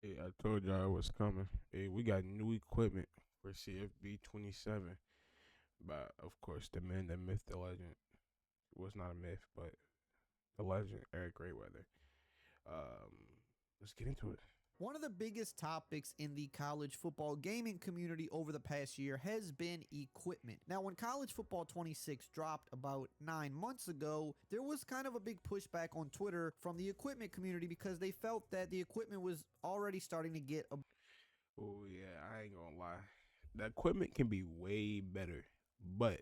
Hey, I told y'all it was coming. Hey, we got new equipment for CFB 27. But of course, the man, the myth, the legend was not a myth, but the legend, Eric Grayweather. Um, let's get into it. One of the biggest topics in the college football gaming community over the past year has been equipment. Now, when College Football 26 dropped about 9 months ago, there was kind of a big pushback on Twitter from the equipment community because they felt that the equipment was already starting to get a Oh yeah, I ain't gonna lie. The equipment can be way better, but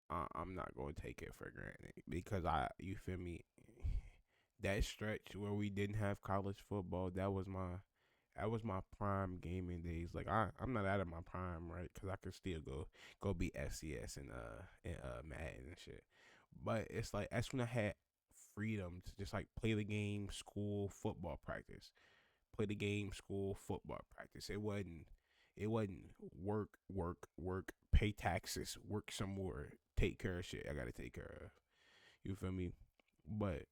I'm not gonna take it for granted because you feel me? That stretch where we didn't have college football, that was my prime gaming days. Like I'm not out of my prime, right? Because I could still go be FCS and Madden and shit. But it's like that's when I had freedom to just like play the game, school, football practice, play the game, school, football practice. It wasn't work, work, work, pay taxes, work some more, take care of shit I gotta take care of. You feel me? But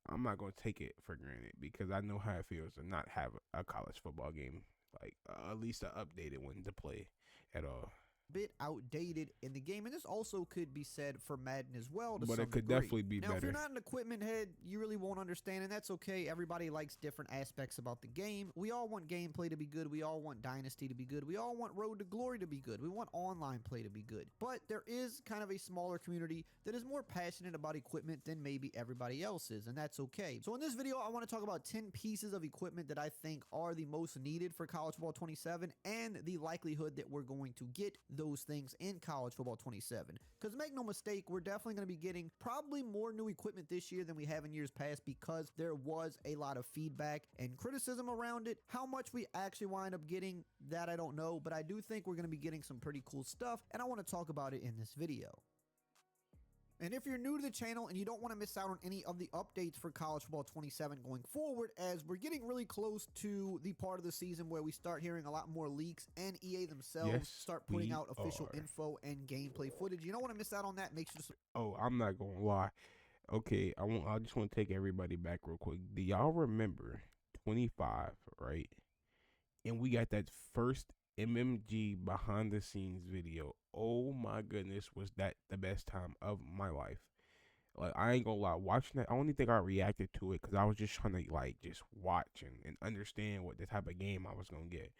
I'm not gonna take it for granted because I know how it feels to not have a college football game, like at least an updated one to play at all. bit outdated in the game, and this also could be said for Madden as well to But it some could degree. definitely be Now, if you're better. not an equipment head, you really won't understand, and that's okay. Everybody likes different aspects about the game. We all want gameplay to be good. We all want Dynasty to be good. We all want Road to Glory to be good. We want online play to be good. But there is kind of a smaller community that is more passionate about equipment than maybe everybody else is, and that's okay. So in this video, I want to talk about 10 pieces of equipment that I think are the most needed for College Football 27 and the likelihood that we're going to get those things in College Football 27. Because make no mistake, we're definitely going to be getting probably more new equipment this year than we have in years past because there was a lot of feedback and criticism around it. How much we actually wind up getting, that I don't know, but I do think we're going to be getting some pretty cool stuff, and I want to talk about it in this video. And if you're new to the channel and you don't want to miss out on any of the updates for College Football 27 going forward, as we're getting really close to the part of the season where we start hearing a lot more leaks and EA themselves Yes, start putting we out official are. info and gameplay footage. You don't want to miss out on that. Make sure to Oh, I'm not gonna lie. Okay, I just want to take everybody back real quick. Do y'all remember 25, right? And we got that first MMG behind the scenes video. Oh my goodness, was that the best time of my life? Like I ain't gonna lie, watching that, I only think I reacted to it because I was just trying to like just watch and understand what the type of game I was gonna get.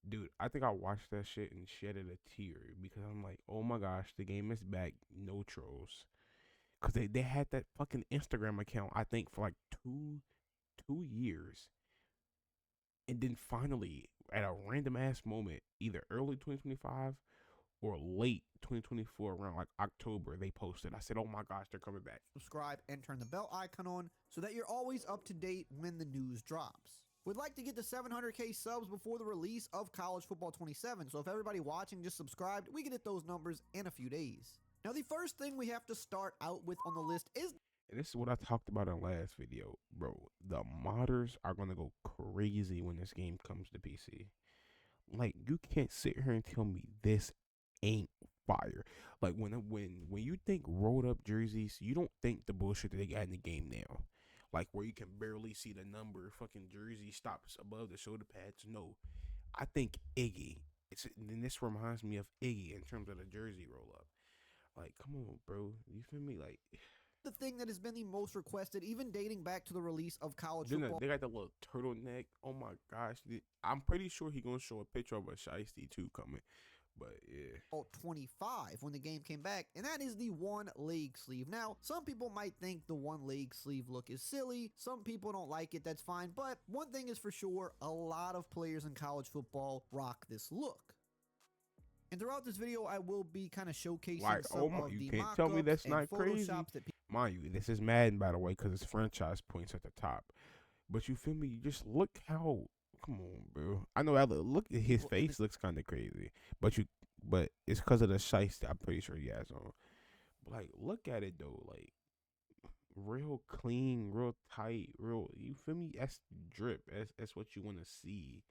Dude, I think I watched that shit and shedded a tear because I'm like, oh my gosh, the game is back, no trolls. Cause they had that fucking Instagram account, I think, for like two years. And then finally, at a random ass moment, either early 2025 or late 2024, around like October, they posted. I said, "Oh my gosh, they're coming back." subscribe and turn the bell icon on so that you're always up to date when the news drops. We'd like to get to 700K subs before the release of College Football 27, so if everybody watching just subscribed, we can hit those numbers in a few days. Now, the first thing we have to start out with on the list is And this is what I talked about in the last video, bro. The modders are gonna go crazy when this game comes to PC. Like you can't sit here and tell me this ain't fire. Like when you think rolled up jerseys, you don't think the bullshit that they got in the game now. Like where you can barely see the number, fucking jersey stops above the shoulder pads. No, I think Iggy. And this reminds me of Iggy in terms of the jersey roll up. Like, come on, bro. You feel me? Like, the thing that has been the most requested, even dating back to the release of College then Football they got the little turtleneck. Oh my gosh, I'm pretty sure he gonna show a picture of a shiesty too coming. But yeah, 25 when the game came back, and that is the one leg sleeve. Now, some people might think the one leg sleeve look is silly. Some people don't like it, that's fine. But one thing is for sure, a lot of players in college football rock this look. And throughout this video, I will be kind of like, showcasing oh some my, of you the can't tell me mock-ups that's and not crazy. photoshops that Mind you, this is Madden by the way, because it's franchise points at the top. But you feel me? You just look how. Come on, bro. I know. Look at his people in the face. Looks kind of crazy. But it's because of the shiesty. I'm pretty sure he has on. But like, look at it though. Like, real clean, real tight, real. You feel me? That's drip. That's what you want to see.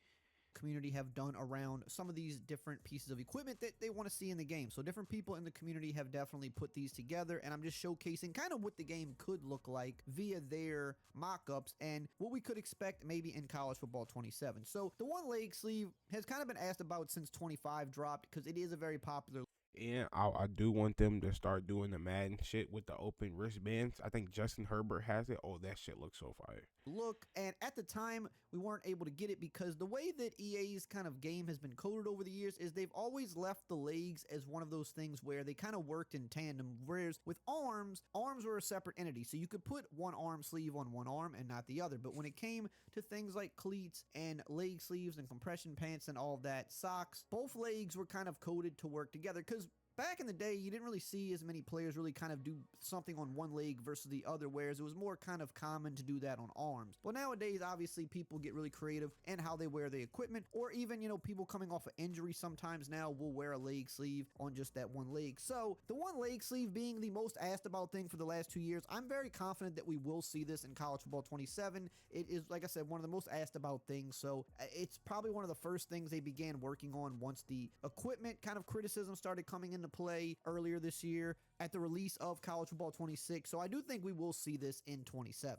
community have done around some of these different pieces of equipment that they want to see in the game. So different people in the community have definitely put these together, and I'm just showcasing kind of what the game could look like via their mock-ups and what we could expect maybe in College Football 27. So the one leg sleeve has kind of been asked about since 25 dropped because it is a very popular. And I do want them to start doing the Madden shit with the open wristbands. I think Justin Herbert has it. Oh, that shit looks so fire. Look, and at the time we weren't able to get it because the way that EA's kind of game has been coded over the years is they've always left the legs as one of those things where they kind of worked in tandem, whereas with arms were a separate entity, so you could put one arm sleeve on one arm and not the other. But when it came to things like cleats and leg sleeves and compression pants and all of that, socks, both legs were kind of coded to work together because back in the day, you didn't really see as many players really kind of do something on one leg versus the other, whereas it was more kind of common to do that on arms. But nowadays, obviously, people get really creative in how they wear the equipment, or even, people coming off of injury sometimes now will wear a leg sleeve on just that one leg. So the one leg sleeve being the most asked about thing for the last 2 years, I'm very confident that we will see this in College Football 27. It is, like I said, one of the most asked about things, so it's probably one of the first things they began working on once the equipment kind of criticism started coming into play earlier this year at the release of College Football 26. So I do think we will see this in 27.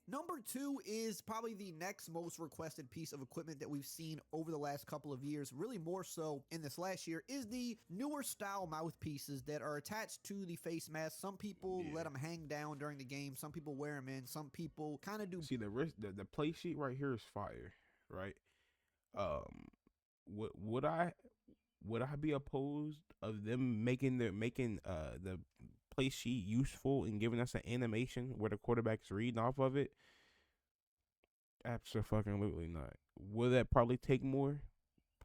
Number 2 is probably the next most requested piece of equipment that we've seen over the last couple of years, really more so in this last year, is the newer style mouthpieces that are attached to the face mask. Some people let them hang down during the game. Some people wear them in. Some people kind of do. See, the play sheet right here is fire, right? Would I be opposed of them making the play sheet useful and giving us an animation where the quarterback's reading off of it? Absolutely not. Will that probably take more?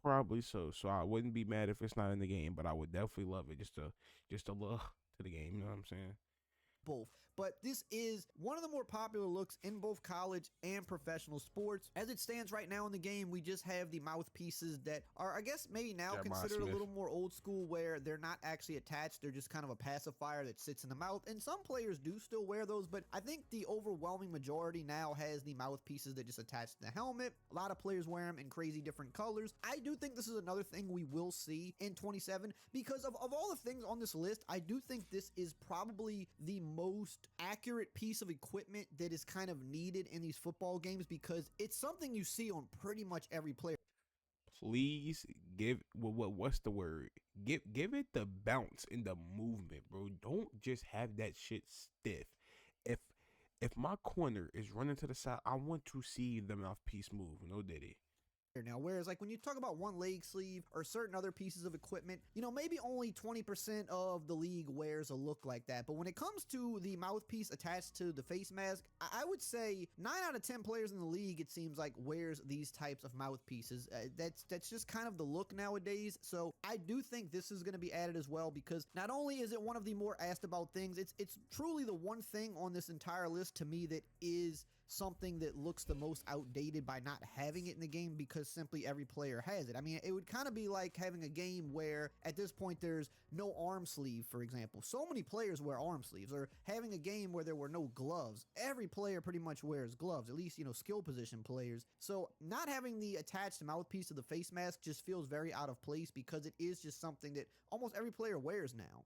Probably so. So I wouldn't be mad if it's not in the game, but I would definitely love it just a look to the game. You know what I'm saying? Both. But this is one of the more popular looks in both college and professional sports. As it stands right now in the game, we just have the mouthpieces that are, I guess, maybe now considered a little more old school, where they're not actually attached. They're just kind of a pacifier that sits in the mouth. And some players do still wear those, but I think the overwhelming majority now has the mouthpieces that just attach to the helmet. A lot of players wear them in crazy different colors. I do think this is another thing we will see in 27 because of all the things on this list. I do think this is probably the most accurate piece of equipment that is kind of needed in these football games because it's something you see on pretty much every player. Please give what's the word? Give it the bounce in the movement, bro. Don't just have that shit stiff. If my corner is running to the side, I want to see the mouthpiece move. No diddy. Now, whereas like when you talk about one leg sleeve or certain other pieces of equipment, maybe only 20% of the league wears a look like that. But when it comes to the mouthpiece attached to the face mask, I would say 9 out of 10 players in the league, it seems like, wears these types of mouthpieces. That's just kind of the look nowadays. So I do think this is going to be added as well because not only is it one of the more asked about things, it's truly the one thing on this entire list to me that is something that looks the most outdated by not having it in the game because simply every player has it. I mean, it would kind of be like having a game where at this point there's no arm sleeve, for example. So many players wear arm sleeves, or having a game where there were no gloves. Every player pretty much wears gloves, at least, skill position players. So not having the attached mouthpiece to the face mask just feels very out of place because it is just something that almost every player wears now.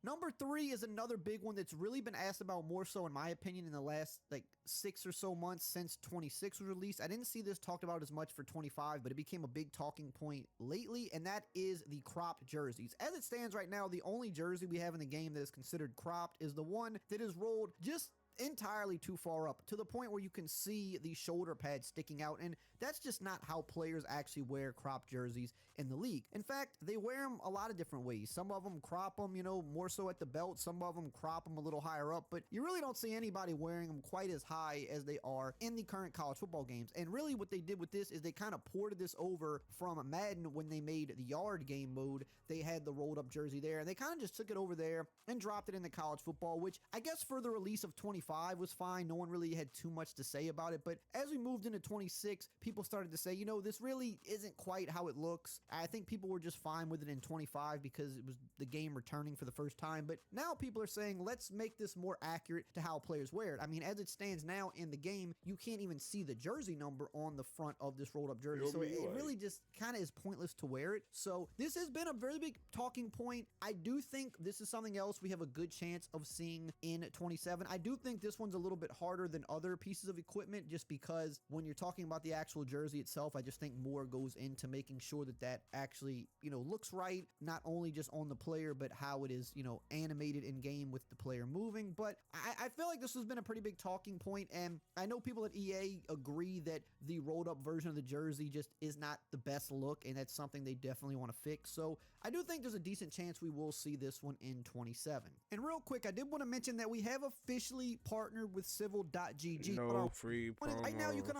Number 3 is another big one that's really been asked about more so, in my opinion, in the last 6 or so months since 26 was released. I didn't see this talked about as much for 25, but it became a big talking point lately, and that is the cropped jerseys. As it stands right now, the only jersey we have in the game that is considered cropped is the one that is rolled just entirely too far up to the point where you can see the shoulder pads sticking out, and that's just not how players actually wear cropped jerseys in the league. In fact, they wear them a lot of different ways. Some of them crop them, more so at the belt. Some of them crop them a little higher up, but you really don't see anybody wearing them quite as high as they are in the current college football games. And really what they did with this is they kind of ported this over from Madden when they made the yard game mode. They had the rolled up jersey there, and they kind of just took it over there and dropped it into college football, which I guess for the release of 25 25 was fine. No one really had too much to say about it. But as we moved into 26, people started to say, this really isn't quite how it looks. I think people were just fine with it in 25 because it was the game returning for the first time. But now people are saying, let's make this more accurate to how players wear it. I mean, as it stands now in the game, you can't even see the jersey number on the front of this rolled up jersey. So it really just kind of is pointless to wear it. So this has been a very big talking point. I do think this is something else we have a good chance of seeing in 27. I do think this one's a little bit harder than other pieces of equipment just because when you're talking about the actual jersey itself, I just think more goes into making sure that that actually, looks right, not only just on the player, but how it is, animated in game with the player moving. But I feel like this has been a pretty big talking point, and I know people at EA agree that the rolled up version of the jersey just is not the best look, and that's something they definitely want to fix. So I do think there's a decent chance we will see this one in 27. And real quick, I did want to mention that we have officially partnered with civil.gg. No free promos. Right now you can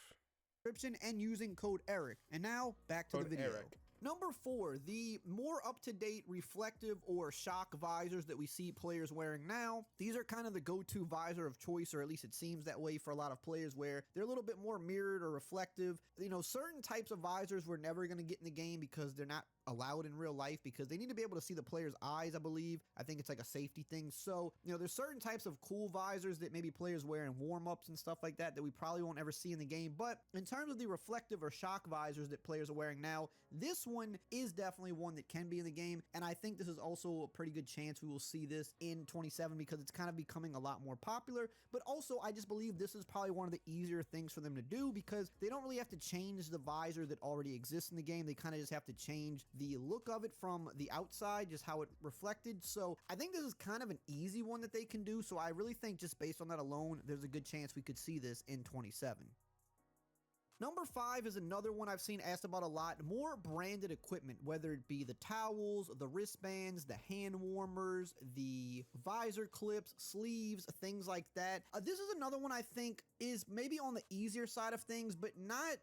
description and using code Eric. And now back to the video. Eric. Number 4, the more up-to-date reflective or shock visors that we see players wearing now. These are kind of the go-to visor of choice, or at least it seems that way for a lot of players, where they're a little bit more mirrored or reflective. Certain types of visors we're never going to get in the game because they're not allowed in real life because they need to be able to see the player's eyes, I believe. I think it's like a safety thing. So, there's certain types of cool visors that maybe players wear in warm-ups and stuff like that we probably won't ever see in the game. But in terms of the reflective or shock visors that players are wearing now, this one is definitely one that can be in the game, and I think this is also a pretty good chance we will see this in 27 because it's kind of becoming a lot more popular. But also, I just believe this is probably one of the easier things for them to do because they don't really have to change the visor that already exists in the game. They kind of just have to change the look of it from the outside, just how it reflected. So I think this is kind of an easy one that they can do. So I really think just based on that alone, there's a good chance we could see this in 27. Number 5 is another one I've seen asked about a lot. More branded equipment, whether it be the towels, the wristbands, the hand warmers, the visor clips, sleeves, things like that. This is another one I think is maybe on the easier side of things, but not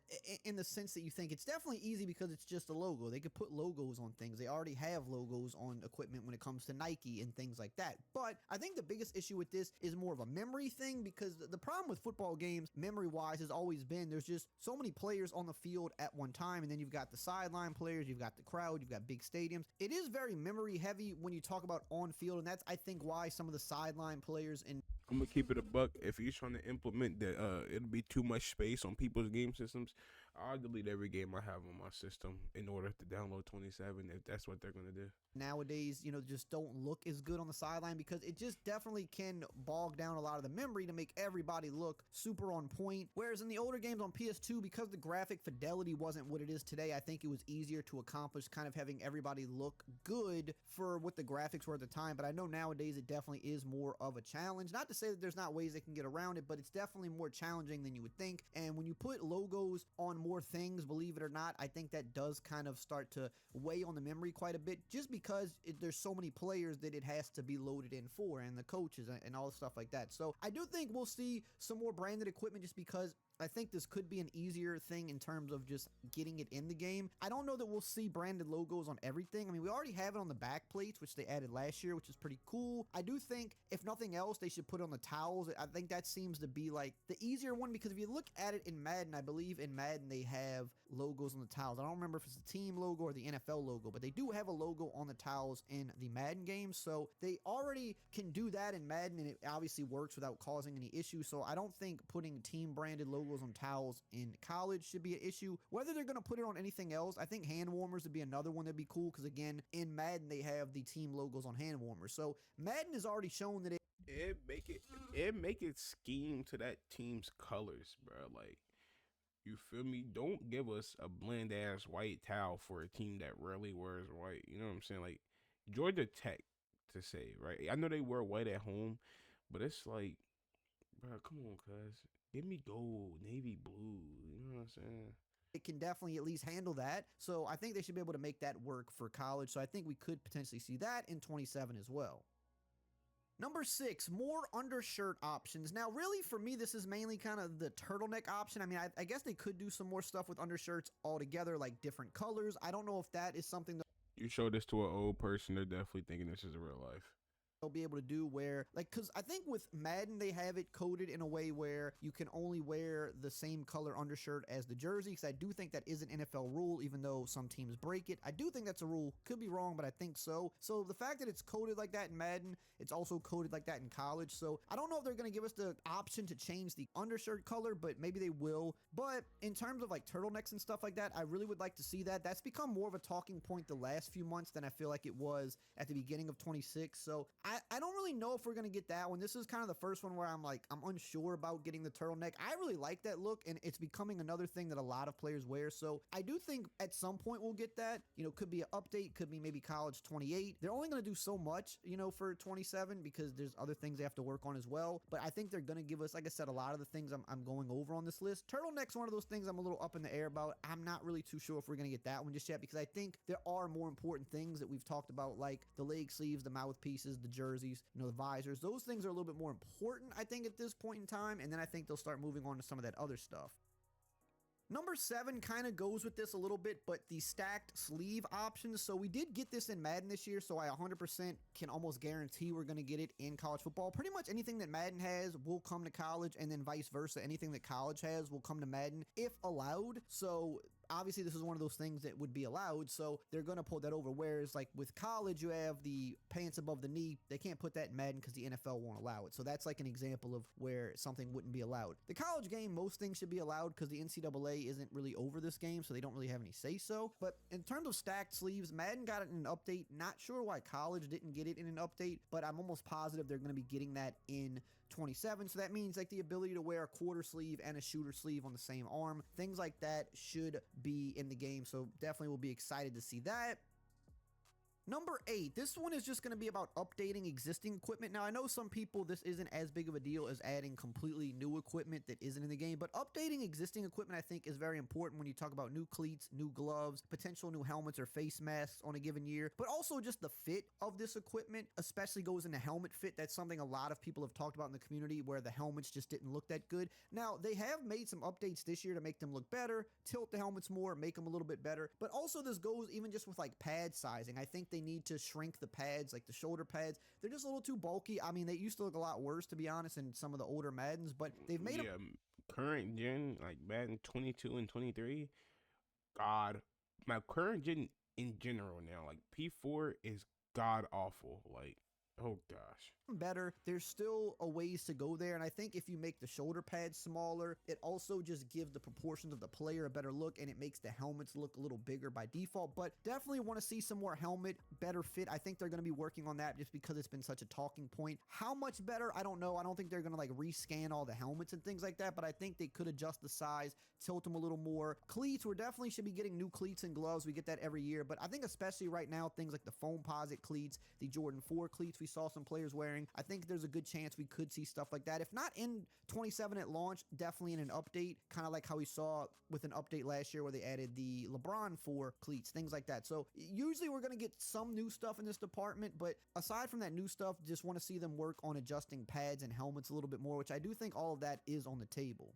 in the sense that you think. It's definitely easy because it's just a logo. They could put logos on things. They already have logos on equipment when it comes to Nike and things like that. But I think the biggest issue with this is more of a memory thing because the problem with football games, memory-wise, has always been there's just so many players on the field at one time, and then you've got the sideline players, you've got the crowd, you've got big stadiums. It is very memory heavy when you talk about on field, and that's I think why some of the sideline players in I'm gonna keep it a buck. If he's trying to implement that, it'll be too much space on people's game systems. I'll delete every game I have on my system in order to download 27 if that's what they're gonna do. Nowadays, just don't look as good on the sideline because it just definitely can bog down a lot of the memory to make everybody look super on point. Whereas in the older games on PS2, because the graphic fidelity wasn't what it is today, I think it was easier to accomplish kind of having everybody look good for what the graphics were at the time. But I know nowadays it definitely is more of a challenge. Not to say that there's not ways they can get around it, but it's definitely more challenging than you would think. And when you put logos on more things, believe it or not, I think that does kind of start to weigh on the memory quite a bit just because there's so many players that it has to be loaded in for, and the coaches and all the stuff like that. So I do think we'll see some more branded equipment just because I think this could be an easier thing in terms of just getting it in the game. I don't know that we'll see branded logos on everything. I mean, we already have it on the back plates, which they added last year, which is pretty cool. I do think, if nothing else, they should put it on the towels. I think that seems to be like the easier one because if you look at it in Madden, I believe in Madden they have logos on the towels. I don't remember if it's the team logo or the NFL logo, but they do have a logo on the towels in the Madden game. So they already can do that in Madden, and it obviously works without causing any issues. So I don't think putting team branded logos on towels in college should be an issue. Whether they're going to put it on anything else, I think hand warmers would be another one that'd be cool because again, in Madden they have the team logos on hand warmers. So Madden has already shown that it make it scheme to that team's colors, bro. Like, you feel me? Don't give us a bland ass white towel for a team that rarely wears white. You know what I'm saying? Like Georgia Tech, to say, right? I know they wear white at home, but it's like, bro, come on, cuz. Give me gold, navy blue. You know what I'm saying? it can definitely at least handle that. So I think they should be able to make that work for college. So I think we could potentially see that in 27 as well. Number 6, more undershirt options. Now, really, for me, this is mainly kind of the turtleneck option. I mean, I guess they could do some more stuff with undershirts altogether, like different colors. I don't know if that is something that... You show this to an old person, they're definitely thinking this is real life. they'll be able to do where, like, because I think with Madden they have it coded in a way where you can only wear the same color undershirt as the jersey, because I do think that is an NFL rule, even though some teams break it. I do think that's a rule. Could be wrong, but I think so. So the fact that it's coded like that in Madden, it's also coded like that in college. So I don't know if they're going to give us the option to change the undershirt color, but maybe they will. But in terms of like turtlenecks and stuff like that, I really would like to see that. That's become more of a talking point the last few months than I feel like it was at the beginning of 26. So I don't really know if we're going to get that one. This is kind of the first one where I'm unsure about getting the turtleneck. I really like that look, and it's becoming another thing that a lot of players wear. So I do think at some point we'll get that. Could be an update, could be maybe college 28. They're only going to do so much, for 27, because there's other things they have to work on as well. But I think they're going to give us, like I said, a lot of the things I'm going over on this list. Turtleneck's one of those things I'm a little up in the air about. I'm not really too sure if we're going to get that one just yet, because I think there are more important things that we've talked about, like the leg sleeves, the mouthpieces, the jerseys, the visors. Those things are a little bit more important, I think, at this point in time, and then I think they'll start moving on to some of that other stuff. Number 7 kind of goes with this a little bit, but the stacked sleeve options. So we did get this in Madden this year, so I 100% can almost guarantee we're going to get it in college football. Pretty much anything that Madden has will come to college, and then vice versa. Anything that college has will come to Madden if allowed. So obviously this is one of those things that would be allowed, so they're going to pull that over. Whereas like with college, you have the pants above the knee. They can't put that in Madden because the NFL won't allow it. So that's like an example of where something wouldn't be allowed. The college game, most things should be allowed because the NCAA isn't really over this game, so they don't really have any say so. But in terms of stacked sleeves, Madden got it in an update. Not sure why college didn't get it in an update, but I'm almost positive they're going to be getting that in 27. So that means like the ability to wear a quarter sleeve and a shooter sleeve on the same arm. Things like that should be in the game. So definitely will be excited to see that. Number 8, this one is just going to be about updating existing equipment. Now, I know some people, this isn't as big of a deal as adding completely new equipment that isn't in the game, but updating existing equipment, I think, is very important when you talk about new cleats, new gloves, potential new helmets or face masks on a given year, but also just the fit of this equipment, especially goes into helmet fit. That's something a lot of people have talked about in the community, where the helmets just didn't look that good. Now, they have made some updates this year to make them look better, tilt the helmets more, make them a little bit better, but also this goes even just with like pad sizing. I think they need to shrink the pads, like the shoulder pads. They're just a little too bulky. I mean, they used to look a lot worse, to be honest, in some of the older Maddens, but they've made them. Current gen, like Madden 22 and 23, God, my current gen in general now, like P4 is god awful. Like, oh gosh. Better. There's still a ways to go there, and I think if you make the shoulder pads smaller, it also just gives the proportions of the player a better look, and it makes the helmets look a little bigger by default. But definitely want to see some more helmet, better fit. I think they're going to be working on that just because it's been such a talking point. How much better? I don't know. I don't think they're going to like rescan all the helmets and things like that, but I think they could adjust the size, tilt them a little more. Cleats, we definitely should be getting new cleats and gloves. We get that every year, but I think especially right now, things like the Foamposite cleats, the Jordan 4 cleats we saw some players wearing, I think there's a good chance we could see stuff like that. If not in 27 at launch, definitely in an update, kind of like how we saw with an update last year where they added the LeBron 4 cleats, things like that. So usually we're going to get some new stuff in this department, but aside from that new stuff, just want to see them work on adjusting pads and helmets a little bit more, which I do think all of that is on the table.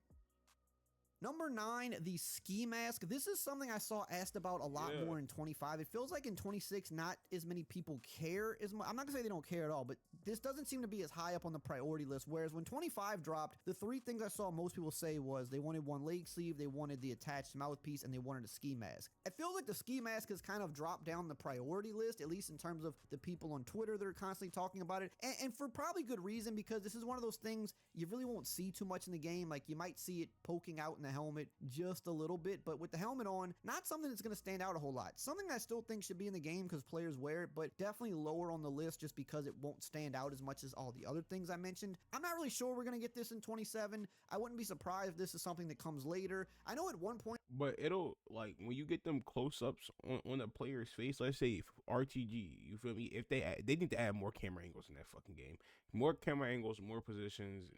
Number 9, the ski mask. This is something I saw asked about a lot more in 25. It feels like in 26, not as many people care as much. I'm not gonna say they don't care at all, but this doesn't seem to be as high up on the priority list. Whereas when 25 dropped, the 3 things I saw most people say was they wanted one leg sleeve, they wanted the attached mouthpiece, and they wanted a ski mask. It feels like the ski mask has kind of dropped down the priority list, at least in terms of the people on Twitter that are constantly talking about it, and for probably good reason, because this is one of those things you really won't see too much in the game. Like, you might see it poking out in the helmet just a little bit, but with the helmet on, not something that's going to stand out a whole lot. Something I still think should be in the game because players wear it, but definitely lower on the list just because it won't stand out as much as all the other things I mentioned. I'm not really sure we're going to get this in 27. I wouldn't be surprised if this is something that comes later. I know at one point, but it'll, like, when you get them close-ups on a player's face, let's say RTG, you feel me? If they need to add more camera angles in that fucking game. More camera angles, more positions,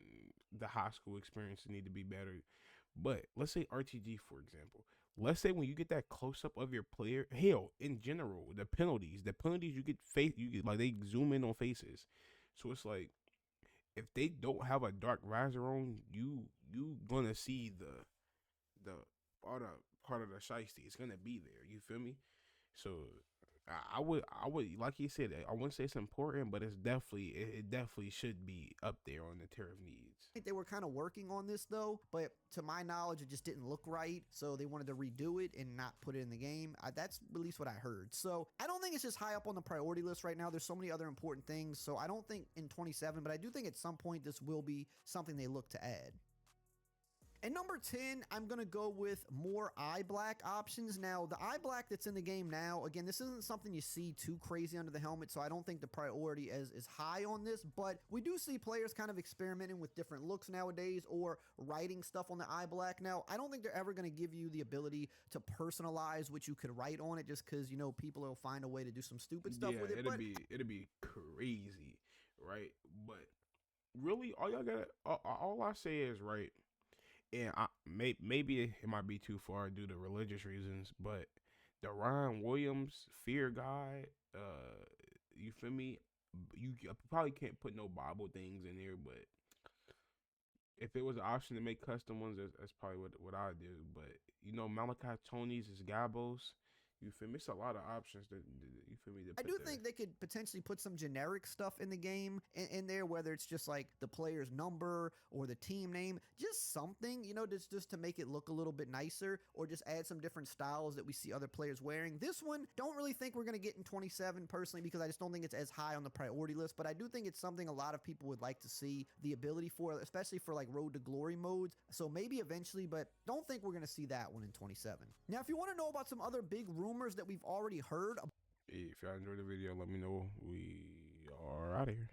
the high school experience need to be better. But let's say RTG, for example. Let's say when you get that close up of your player, hell, in general, the penalties you get like they zoom in on faces. So it's like if they don't have a dark visor on, you gonna see the part of the shiesty. It's gonna be there. You feel me? So I would, like you said, I wouldn't say it's important, but it definitely should be up there on the tier of needs. I think they were kind of working on this though, but to my knowledge, it just didn't look right. So they wanted to redo it and not put it in the game. That's at least what I heard. So I don't think it's just high up on the priority list right now. There's so many other important things. So I don't think in 27, but I do think at some point this will be something they look to add. And number 10, I'm going to go with more eye black options. Now, the eye black that's in the game now, again, this isn't something you see too crazy under the helmet, so I don't think the priority is high on this, but we do see players kind of experimenting with different looks nowadays or writing stuff on the eye black. Now, I don't think they're ever going to give you the ability to personalize what you could write on it just because, you know, people will find a way to do some stupid stuff with it. It'd be crazy, right? But really, all I say is right. And maybe it might be too far due to religious reasons, but the Ryan Williams fear guide, you feel me? You probably can't put no Bible things in there, but if it was an option to make custom ones, that's probably what I do. But you know, Malachi Tony's is Gabos. You feel me? It's a lot of options that you feel me. I do think they could potentially put some generic stuff in the game in there, whether it's just like the player's number or the team name, just something, you know, just to make it look a little bit nicer, or just add some different styles that we see other players wearing. This one, don't really think we're going to get in 27 personally, because I just don't think it's as high on the priority list, but I do think it's something a lot of people would like to see the ability for, especially for like Road to Glory modes. So maybe eventually, but don't think we're going to see that one in 27. Now, if you want to know about some other big rumors that we've already heard, if y'all enjoyed the video, let me know. We are out of here.